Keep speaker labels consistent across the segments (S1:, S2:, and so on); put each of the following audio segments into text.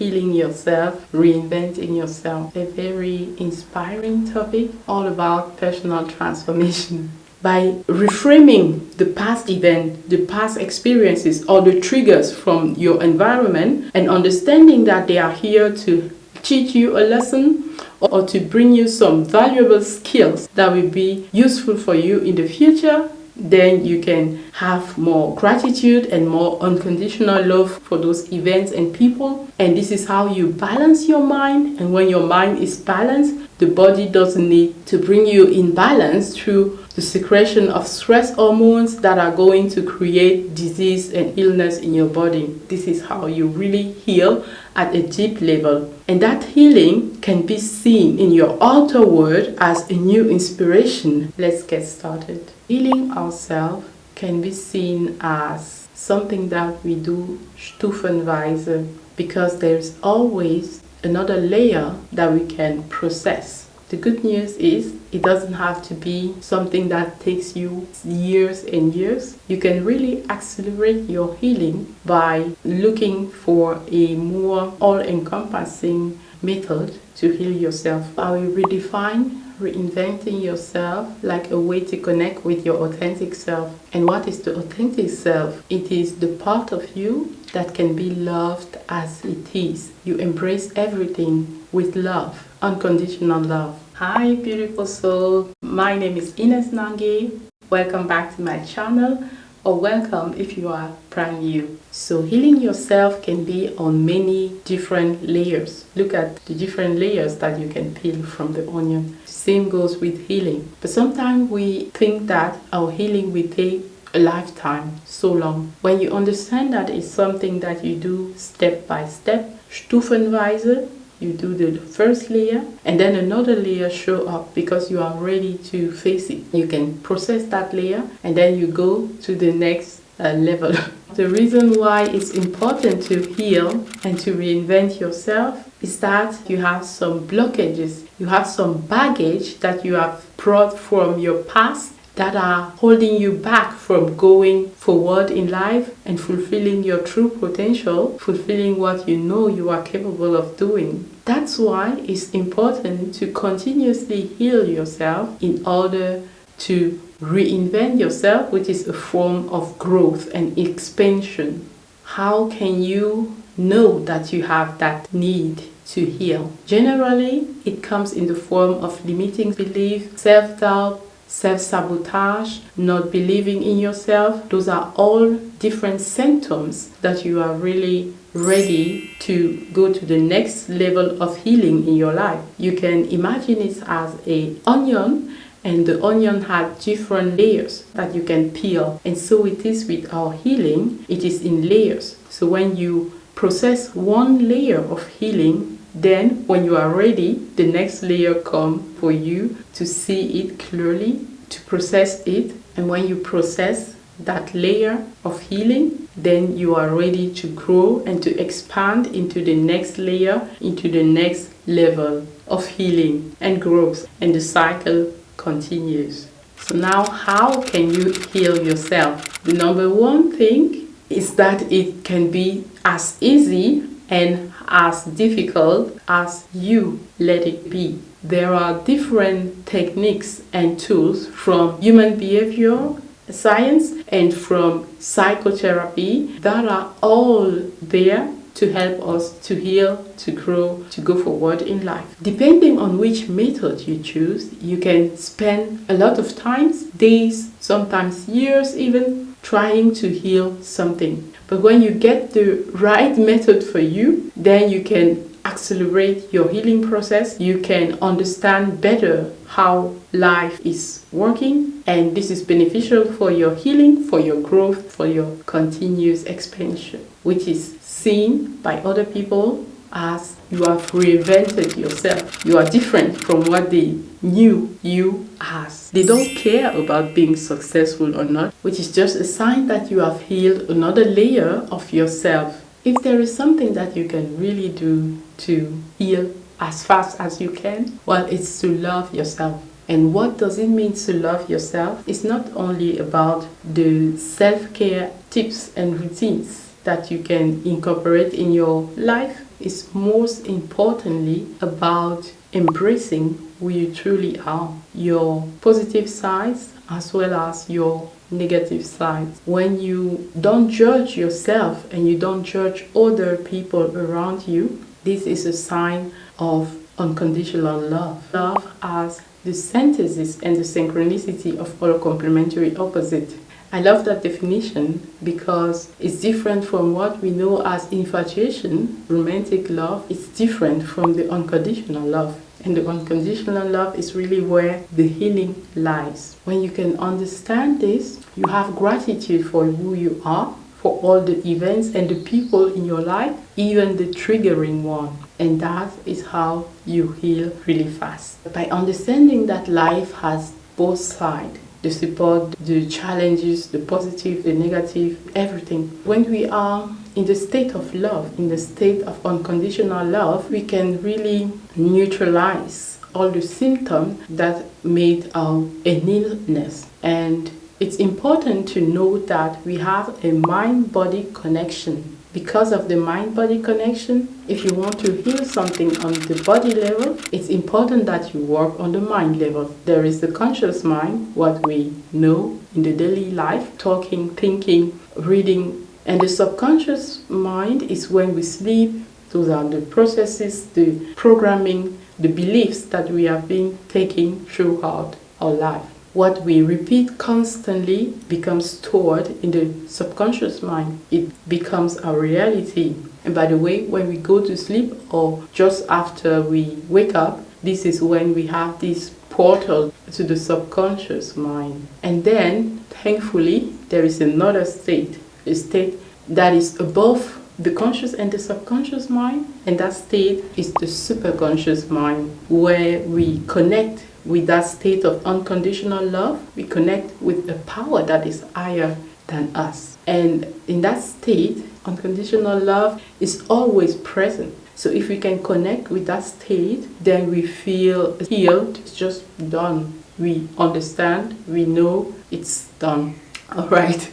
S1: Healing Yourself, Reinventing Yourself. A very inspiring topic, all about personal transformation. By reframing the past event, the past experiences, or the triggers from your environment, and understanding that they are here to teach you a lesson or to bring you some valuable skills that will be useful for you in the future, then you can have more gratitude and more unconditional love for those events and people. And this is how you balance your mind. And when your mind is balanced, the body doesn't need to bring you in balance through the secretion of stress hormones that are going to create disease and illness in your body. This is how you really heal at a deep level. And that healing can be seen in your outer world as a new inspiration. Let's get started. Healing ourselves can be seen as something that we do stufenweise, because there's always another layer that we can process. The good news is it doesn't have to be something that takes you years and years. You can really accelerate your healing by looking for a more all-encompassing method to heal yourself. I will redefine reinventing yourself like a way to connect with your authentic self. And what is the authentic self? It is the part of you that can be loved as it is. You embrace everything with love, unconditional love. Hi beautiful soul, my name is Inès Nangue. Welcome back to my channel, or welcome if you are brand new. So healing yourself can be on many different layers. Look at the different layers that you can peel from the onion. Same goes with healing. But sometimes we think that our healing will take a lifetime, so long. When you understand that it's something that you do step by step, stufenweise, you do the first layer and then another layer show up because you are ready to face it. You can process that layer and then you go to the next level. The reason why it's important to heal and to reinvent yourself is that you have some blockages, you have some baggage that you have brought from your past that are holding you back from going forward in life and fulfilling your true potential, fulfilling what you know you are capable of doing. That's why it's important to continuously heal yourself in order to reinvent yourself, which is a form of growth and expansion. How can you know that you have that need to heal? Generally, it comes in the form of limiting belief, self-doubt, self-sabotage, not believing in yourself. Those are all different symptoms that you are really ready to go to the next level of healing in your life. You can imagine it as an onion, and the onion has different layers that you can peel. And so it is with our healing, it is in layers. So when you process one layer of healing, then when you are ready, the next layer comes for you to see it clearly, to process it. And when you process that layer of healing, then you are ready to grow and to expand into the next layer, into the next level of healing and growth. And the cycle continues. So now, how can you heal yourself? The number one thing is that it can be as easy and as difficult as you let it be. There are different techniques and tools from human behavior science and from psychotherapy that are all there to help us to heal, to grow, to go forward in life. Depending on which method you choose, you can spend a lot of times, days, sometimes years even, trying to heal something. But when you get the right method for you, then you can accelerate your healing process. You can understand better how life is working, and this is beneficial for your healing, for your growth, for your continuous expansion, which is seen by other people as you have reinvented yourself. You are different from what they knew you as. They don't care about being successful or not, which is just a sign that you have healed another layer of yourself. If there is something that you can really do to heal as fast as you can, well, it's to love yourself. And what does it mean to love yourself? It's not only about the self-care tips and routines that you can incorporate in your life. is most importantly about embracing who you truly are, your positive sides as well as your negative sides. When you don't judge yourself and you don't judge other people around you, this is a sign of unconditional love. Love as the synthesis and the synchronicity of all complementary opposites. I love that definition because it's different from what we know as infatuation, romantic love. It's different from the unconditional love. And the unconditional love is really where the healing lies. When you can understand this, you have gratitude for who you are, for all the events and the people in your life, even the triggering one. And that is how you heal really fast. By understanding that life has both sides, the support, the challenges, the positive, the negative, everything. When we are in the state of love, in the state of unconditional love, we can really neutralize all the symptoms that made an illness. And it's important to know that we have a mind-body connection. Because of the mind-body connection, if you want to heal something on the body level, it's important that you work on the mind level. There is the conscious mind, what we know in the daily life, talking, thinking, reading. And the subconscious mind is when we sleep. Those are the processes, the programming, the beliefs that we have been taking throughout our life. What we repeat constantly becomes stored in the subconscious mind. It becomes our reality. And by the way, when we go to sleep or just after we wake up, this is when we have this portal to the subconscious mind. And then, thankfully, there is another state, a state that is above the conscious and the subconscious mind. And that state is the superconscious mind, where we connect with that state of unconditional love. We connect with a power that is higher than us. And in that state, unconditional love is always present. So if we can connect with that state, then we feel healed. It's just done. We understand, we know it's done. All right.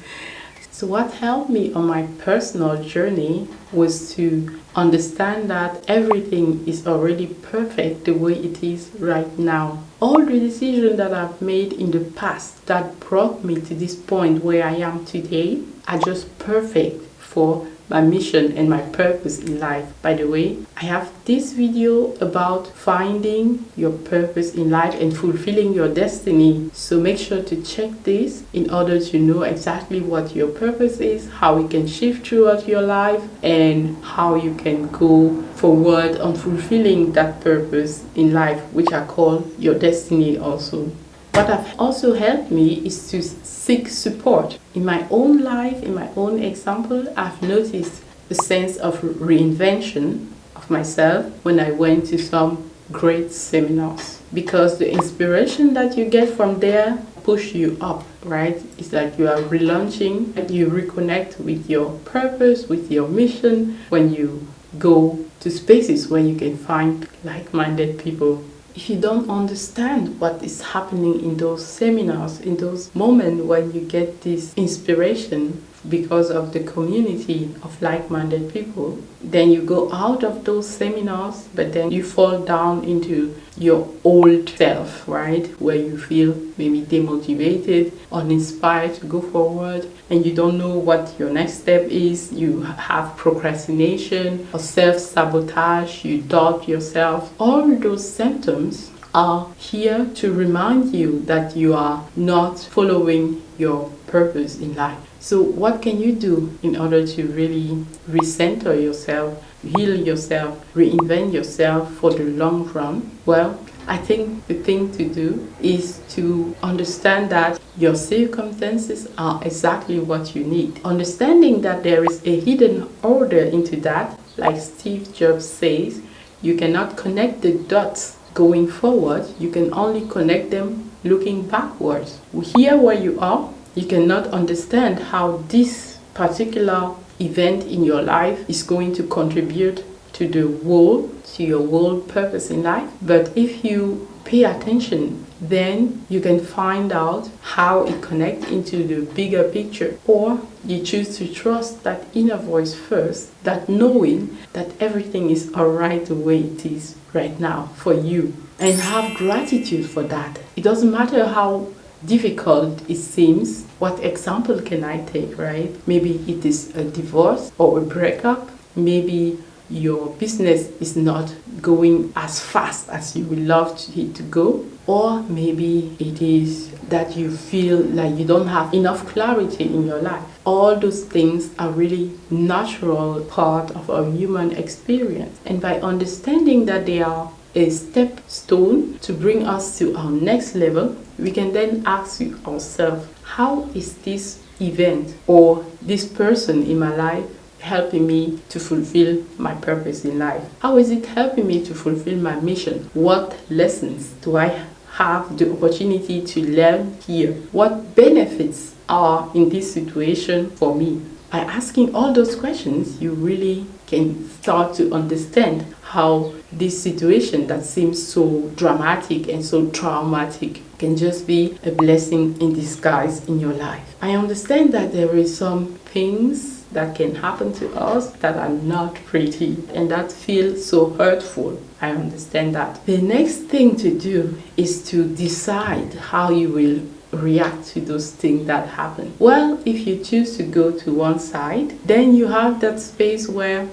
S1: So what helped me on my personal journey was to understand that everything is already perfect the way it is right now. All the decisions that I've made in the past that brought me to this point where I am today are just perfect for my mission and my purpose in life. By the way, I have this video about finding your purpose in life and fulfilling your destiny. So make sure to check this in order to know exactly what your purpose is, how it can shift throughout your life, and how you can go forward on fulfilling that purpose in life, which I call your destiny also. What have also helped me is to seek support. In my own life, in my own example, I've noticed a sense of reinvention of myself when I went to some great seminars. Because the inspiration that you get from there push you up, right? It's like you are relaunching and you reconnect with your purpose, with your mission when you go to spaces where you can find like-minded people. If you don't understand what is happening in those seminars, in those moments when you get this inspiration because of the community of like-minded people, then you go out of those seminars, but then you fall down into your old self, right? Where you feel maybe demotivated, uninspired to go forward, and you don't know what your next step is. You have procrastination or self-sabotage, you doubt yourself. All those symptoms are here to remind you that you are not following your purpose in life. So what can you do in order to really recenter yourself, heal yourself, reinvent yourself for the long run? Well, I think the thing to do is to understand that your circumstances are exactly what you need. Understanding that there is a hidden order into that, like Steve Jobs says, you cannot connect the dots going forward, you can only connect them looking backwards. Here where you are, you cannot understand how this particular event in your life is going to contribute to the whole, to your whole purpose in life. But if you pay attention, then you can find out how it connects into the bigger picture. Or you choose to trust that inner voice first, that knowing that everything is alright the way it is right now for you. And have gratitude for that. It doesn't matter how difficult it seems. What example can I take, right? Maybe it is a divorce or a breakup. Maybe your business is not going as fast as you would love it to go. Or maybe it is that you feel like you don't have enough clarity in your life. All those things are really natural part of our human experience. And by understanding that they are a step stone to bring us to our next level, we can then ask ourselves, how is this event or this person in my life helping me to fulfill my purpose in life? How is it helping me to fulfill my mission? What lessons do I have the opportunity to learn here? What benefits are in this situation for me? By asking all those questions, you really can start to understand how this situation that seems so dramatic and so traumatic can just be a blessing in disguise in your life. I understand that there is some things that can happen to us that are not pretty and that feel so hurtful. I understand that. The next thing to do is to decide how you will react to those things that happen. Well, if you choose to go to one side, then you have that space where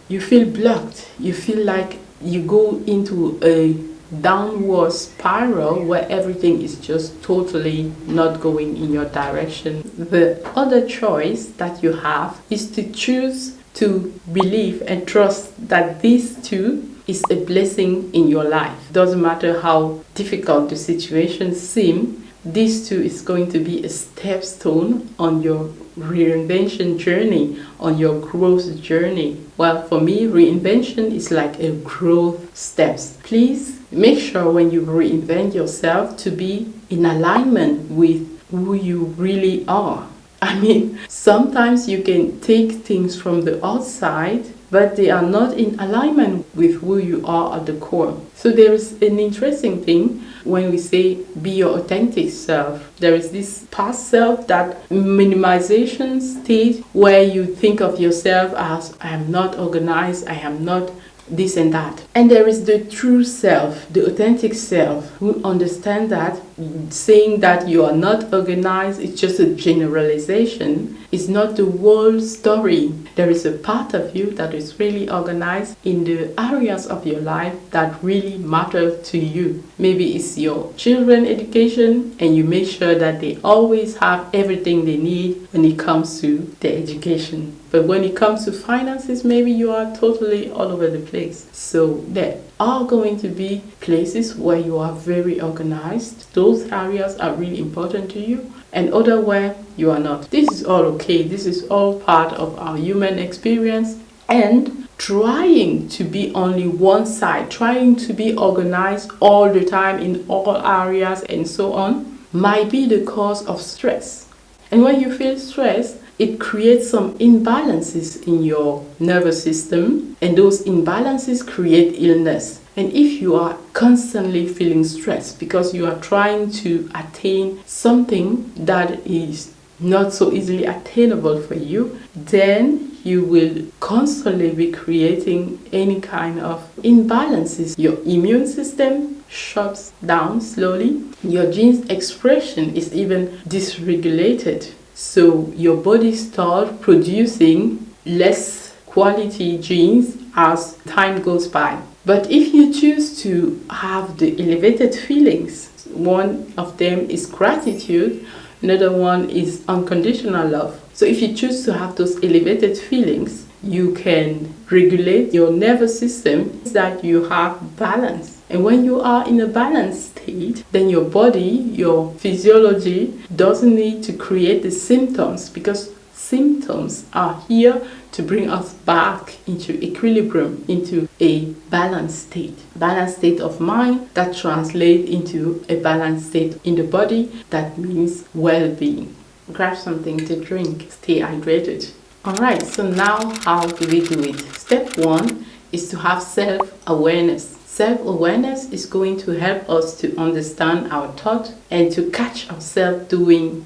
S1: you feel blocked. You feel like you go into a downward spiral where everything is just totally not going in your direction. The other choice that you have is to choose to believe and trust that this too is a blessing in your life. Doesn't matter how difficult the situation seems, this too is going to be a stepstone on your reinvention journey, on your growth journey. Well, for me, reinvention is like a growth steps. Please make sure when you reinvent yourself to be in alignment with who you really are. I mean, sometimes you can take things from the outside, but they are not in alignment with who you are at the core. So there is an interesting thing when we say be your authentic self. There is this past self, that minimization state where you think of yourself as I am not organized, I am not this and that. And there is the true self, the authentic self, who understand that saying that you are not organized is just a generalization. It's not the whole story. There is a part of you that is really organized in the areas of your life that really matter to you. Maybe it's your children education and you make sure that they always have everything they need when it comes to their education. But when it comes to finances, maybe you are totally all over the place. So there are going to be places where you are very organized. Those areas are really important to you. And other where you are not. This is all okay. This is all part of our human experience. And trying to be only one side, trying to be organized all the time in all areas and so on, might be the cause of stress. And when you feel stressed, it creates some imbalances in your nervous system, and those imbalances create illness. And if you are constantly feeling stressed because you are trying to attain something that is not so easily attainable for you, then you will constantly be creating any kind of imbalances. Your immune system shuts down slowly. Your genes expression is even dysregulated. So your body starts producing less quality genes as time goes by. But if you choose to have the elevated feelings, one of them is gratitude, another one is unconditional love. So if you choose to have those elevated feelings, you can regulate your nervous system so that you have balance. And when you are in a balanced state, then your body, your physiology doesn't need to create the symptoms, because symptoms are here to bring us back into equilibrium, into a balanced state. Balanced state of mind that translates into a balanced state in the body. That means well-being. Grab something to drink. Stay hydrated. Alright, so now how do we do it? Step one is to have self-awareness. Self-awareness is going to help us to understand our thought and to catch ourselves doing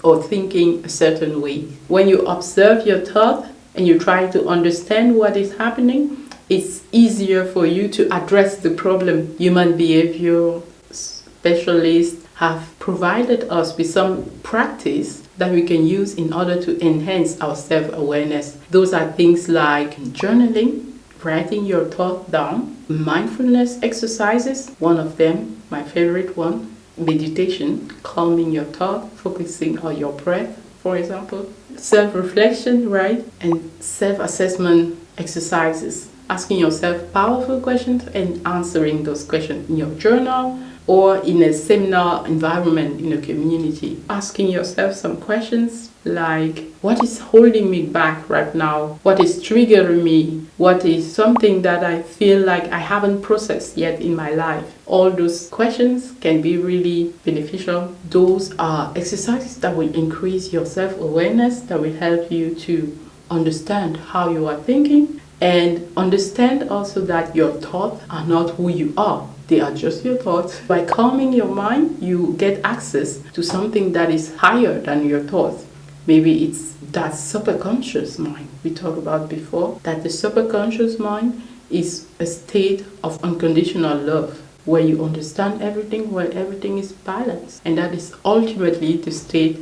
S1: or thinking a certain way. When you observe your thought and you try to understand what is happening, it's easier for you to address the problem. Human behavior specialists have provided us with some practice that we can use in order to enhance our self-awareness. Those are things like journaling, writing your thought down, mindfulness exercises, one of them, my favorite one, meditation, calming your thought, focusing on your breath, for example, self-reflection, right, and self-assessment exercises, asking yourself powerful questions and answering those questions in your journal or in a seminar environment in a community. Asking yourself some questions like, what is holding me back right now? What is triggering me? What is something that I feel like I haven't processed yet in my life? All those questions can be really beneficial. Those are exercises that will increase your self-awareness, that will help you to understand how you are thinking and understand also that your thoughts are not who you are. They are just your thoughts. By calming your mind, you get access to something that is higher than your thoughts. Maybe it's that subconscious mind we talked about before, that the subconscious mind is a state of unconditional love, where you understand everything, where everything is balanced. And that is ultimately the state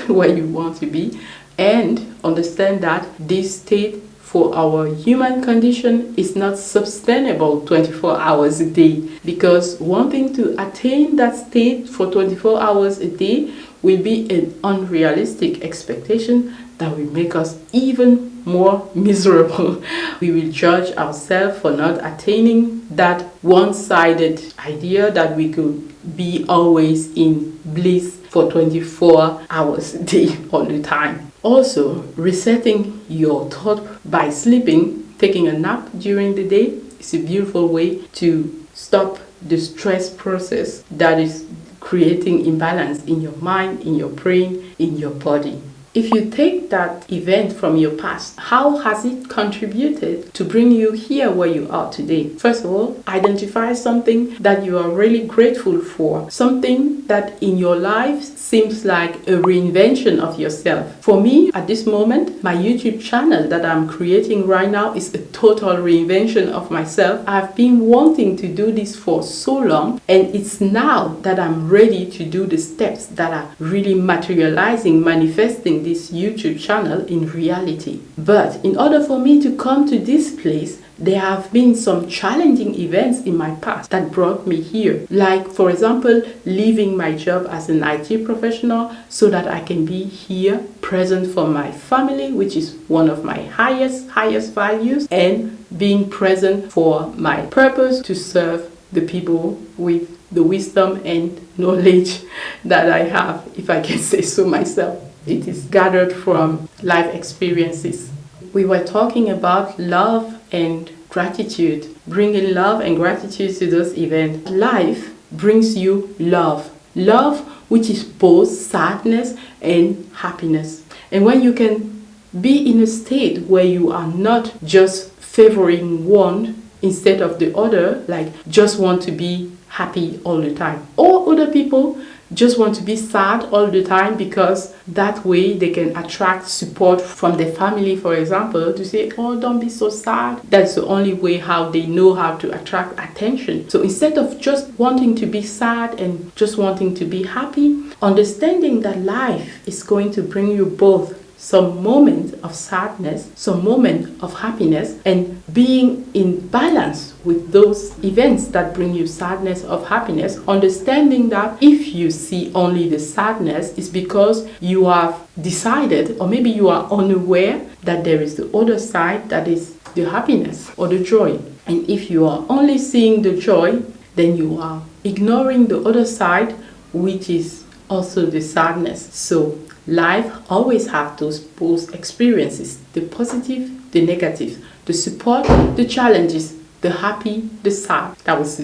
S1: where you want to be. And understand that this state for our human condition is not sustainable 24 hours a day, because wanting to attain that state for 24 hours a day will be an unrealistic expectation that will make us even more miserable. We will judge ourselves for not attaining that one-sided idea that we could be always in bliss for 24 hours a day all the time. Also, resetting your thought by sleeping, taking a nap during the day is a beautiful way to stop the stress process that is creating imbalance in your mind, in your brain, in your body. If you take that event from your past, how has it contributed to bring you here where you are today? First of all, identify something that you are really grateful for, something that in your life seems like a reinvention of yourself. For me, at this moment, my YouTube channel that I'm creating right now is a total reinvention of myself. I've been wanting to do this for so long, and it's now that I'm ready to do the steps that are really materializing, manifesting this YouTube channel in reality. But in order for me to come to this place, there have been some challenging events in my past that brought me here. Like, for example, leaving my job as an IT professional so that I can be here present for my family, which is one of my highest values, and being present for my purpose to serve the people with the wisdom and knowledge that I have, if I can say so myself. It is gathered from life experiences. We were talking about love and gratitude, bringing love and gratitude to those events. Life brings you love. Love which is both sadness and happiness. And when you can be in a state where you are not just favoring one instead of the other, like just want to be happy all the time, or other people just want to be sad all the time because that way they can attract support from their family, for example, to say, oh, don't be so sad. That's the only way how they know how to attract attention. So instead of just wanting to be sad and just wanting to be happy, understanding that life is going to bring you both some moment of sadness, some moment of happiness, and being in balance with those events that bring you sadness or happiness, understanding that if you see only the sadness, it's because you have decided, or maybe you are unaware that there is the other side that is the happiness or the joy. And if you are only seeing the joy, then you are ignoring the other side, which is also the sadness. So life always have those both experiences, the positive, the negative, the support, the challenges, the happy, the sad. That was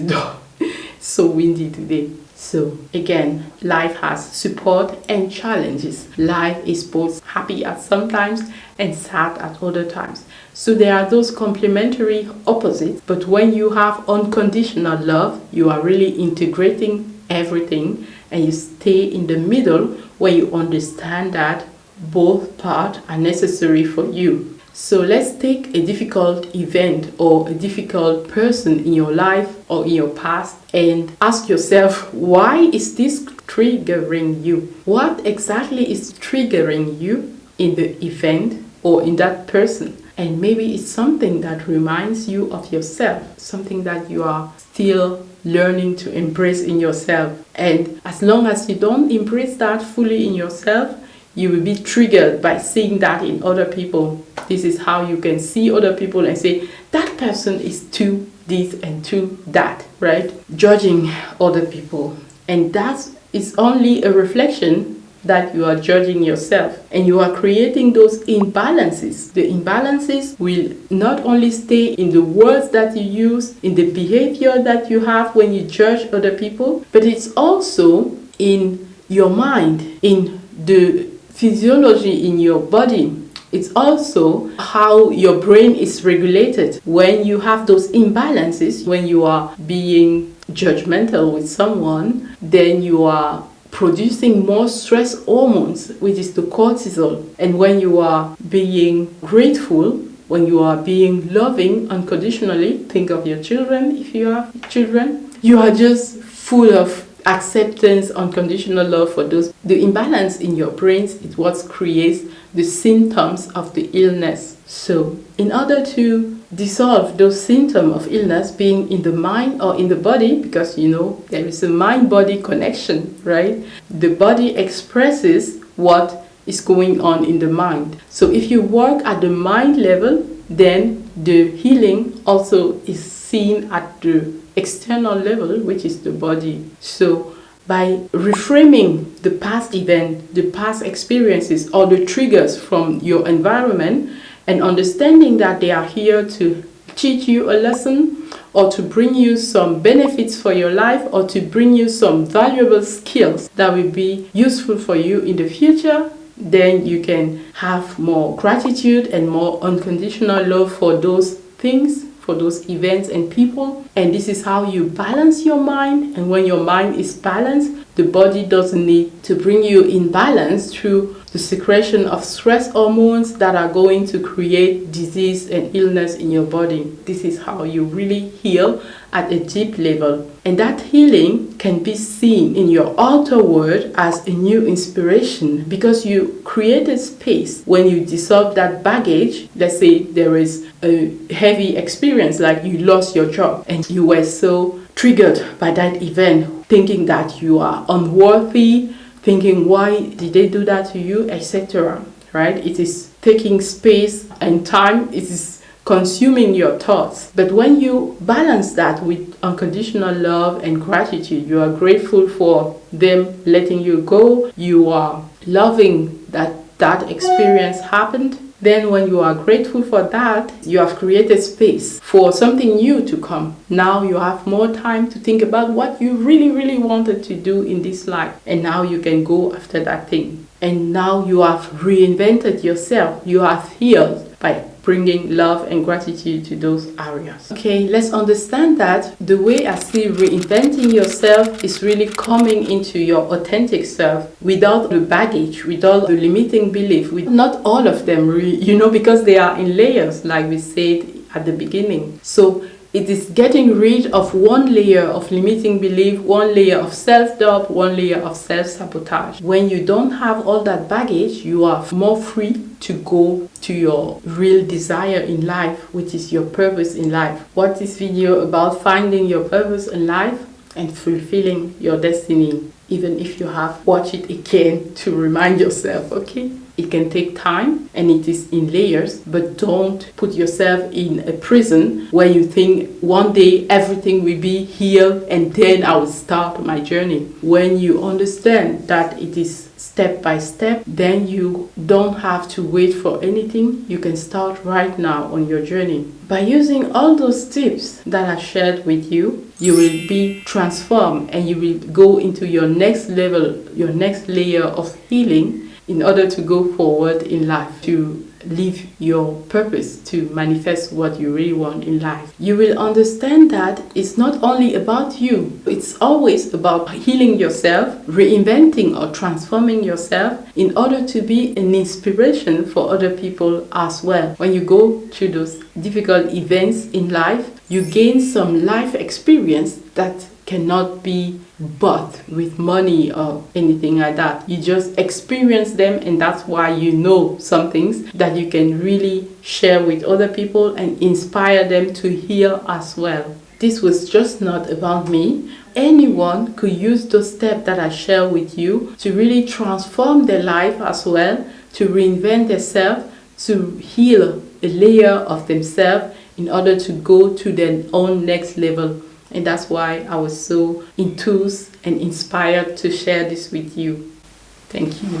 S1: so windy today. So again, life has support and challenges. Life is both happy at some times and sad at other times. So there are those complementary opposites, but when you have unconditional love, you are really integrating everything and you stay in the middle where you understand that both parts are necessary for you. So let's take a difficult event or a difficult person in your life or in your past and ask yourself, why is this triggering you? What exactly is triggering you in the event or in that person? And maybe it's something that reminds you of yourself, something that you are still learning to embrace in yourself. And as long as you don't embrace that fully in yourself, you will be triggered by seeing that in other people. This is how you can see other people and say, that person is too this and too that, right? Judging other people. And that is only a reflection that you are judging yourself, and you are creating those imbalances. The imbalances will not only stay in the words that you use, in the behavior that you have when you judge other people, but it's also in your mind, in the physiology in your body. It's also how your brain is regulated when you have those imbalances. When you are being judgmental with someone, then you are producing more stress hormones, which is the cortisol. And when you are being grateful, when you are being loving unconditionally, think of your children if you have children, you are just full of acceptance, unconditional love for those. The imbalance in your brains is what creates the symptoms of the illness. So in order to dissolve those symptoms of illness being in the mind or in the body, because you know there is a mind-body connection, right? The body expresses what is going on in the mind. So if you work at the mind level, then the healing also is seen at the external level, which is the body. So by reframing the past event, the past experiences, or the triggers from your environment, and understanding that they are here to teach you a lesson, or to bring you some benefits for your life, or to bring you some valuable skills that will be useful for you in the future, then you can have more gratitude and more unconditional love for those things, for those events and people. And this is how you balance your mind. And when your mind is balanced, the body doesn't need to bring you in balance through the secretion of stress hormones that are going to create disease and illness in your body. This is how you really heal at a deep level. And that healing can be seen in your outer world as a new inspiration, because you created space when you dissolve that baggage. Let's say there is a heavy experience, like you lost your job and you were so triggered by that event, thinking that you are unworthy, thinking why did they do that to you, etc. Right? It is taking space and time. It is consuming your thoughts. But when you balance that with unconditional love and gratitude, you are grateful for them letting you go, you are loving that that experience happened, then when you are grateful for that, you have created space for something new to come. Now you have more time to think about what you really, really wanted to do in this life. And now you can go after that thing. And now you have reinvented yourself. You have healed by bringing love and gratitude to those areas. Okay, let's understand that the way I see reinventing yourself is really coming into your authentic self without the baggage, without the limiting belief. Not all of them, really, because they are in layers, like we said at the beginning. So it is getting rid of one layer of limiting belief, one layer of self-doubt, one layer of self-sabotage. When you don't have all that baggage, you are more free to go to your real desire in life, which is your purpose in life. What this video about finding your purpose in life and fulfilling your destiny, even if you have watched it again to remind yourself, okay? It can take time and it is in layers, but don't put yourself in a prison where you think one day everything will be healed and then I will start my journey. When you understand that it is step by step, then you don't have to wait for anything. You can start right now on your journey. By using all those tips that I shared with you, you will be transformed and you will go into your next level, your next layer of healing in order to go forward in life, to live your purpose, to manifest what you really want in life. You will understand that it's not only about you, it's always about healing yourself, reinventing or transforming yourself in order to be an inspiration for other people as well. When you go through those difficult events in life, you gain some life experience that cannot be bought with money or anything like that. You just experience them, and that's why you know some things that you can really share with other people and inspire them to heal as well. This was just not about me. Anyone could use those steps that I share with you to really transform their life as well, to reinvent themselves, to heal a layer of themselves in order to go to their own next level. And that's why I was so enthused and inspired to share this with you. Thank you.